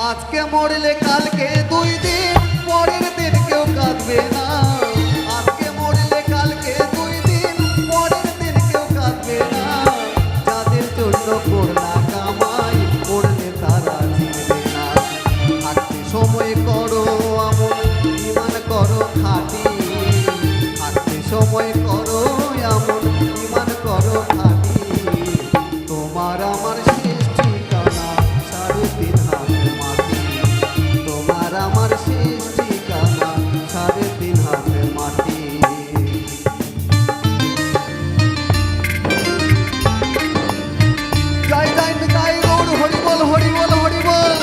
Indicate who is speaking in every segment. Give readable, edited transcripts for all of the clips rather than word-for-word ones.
Speaker 1: আজকে মরলে কালকে 2 দিন পরের দিন কেউ কাঁদবে না। আজকে মরলে কালকে 2 দিন পরের দিন কেউ কাঁদবে না। যাদের জন্য করলা কামাই করলে তারা চিনবে না। থাকতে সময় করো আমল, ঈমান করো খাঁটি। থাকতে সময় করো আমল, ঈমান করো খাঁটি। তোমার আমার শেষ ঠিকানা 3.5 হাত মাটি। তোমার আমার শেষ ঠিকানা 3.5 হাত মাটি। জয় জয় নিতাই গৌর, হরি বল হরি বল হরি বল।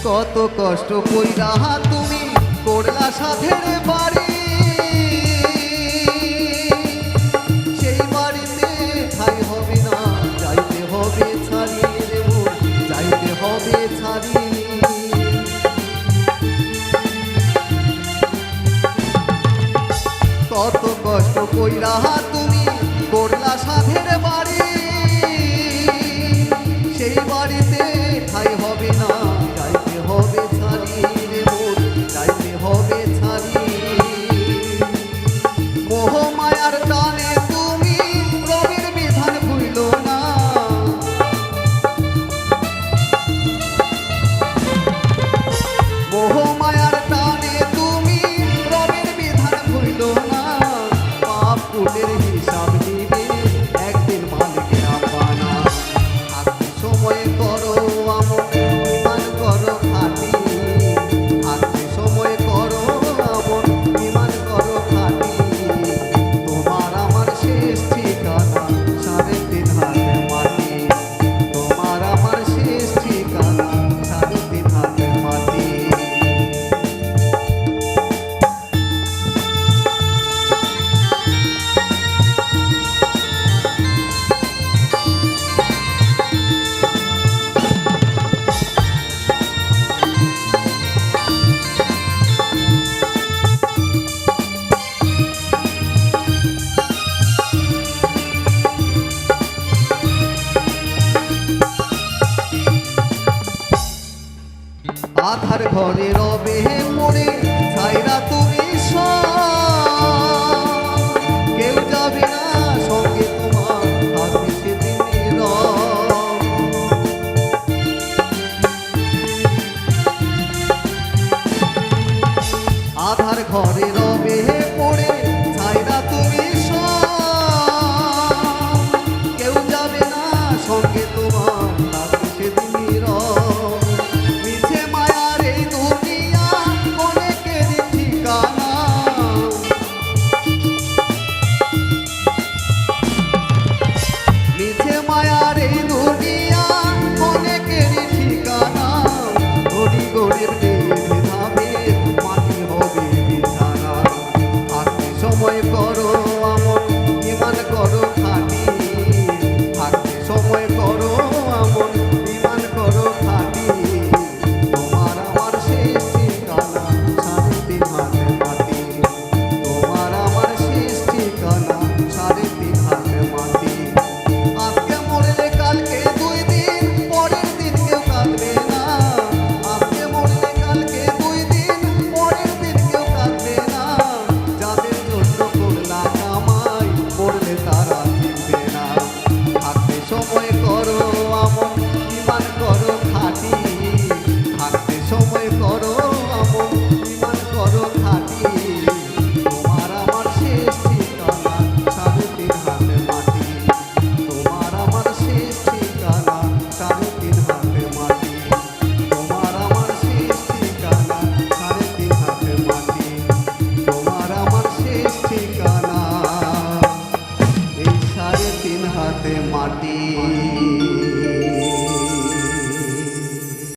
Speaker 1: কত কষ্ট কইরা তুমি করলা সাধের বাড়ি। সেই বাড়িতে ঠাই হবে না, যাইতে হবে ছাড়ি রে মন, যাইতে হবে ছাড়ি। কত কষ্ট কইরা তুমি করলা সাধের বাড়ি। সেই বাড়িতে ঠাই হবে না, যাইতে হবে ছাড়ি রে মন, যাইতে হবে ছাড়ি। মোহ মায়ার টানে তুমি রবির বিধান ভুইল না। মোহ মায়ার টানে তুমি রবির বিধান ভুইল না। পাপ পুণ্যের হিসাব নিবে একদিন মালিকের আপানা। থাকতে সময় করো আমল, ঈমান করো খাঁটি। থাকতে সময় করো আমল, ঈমান করো খাঁটি। তোমার আমার শেষ ঠিকানা 3.5 হাত মাটি। তোমার আমার শেষ ঠিকানা 3.5 হাত মাটি। আধার ঘরে রবে মরে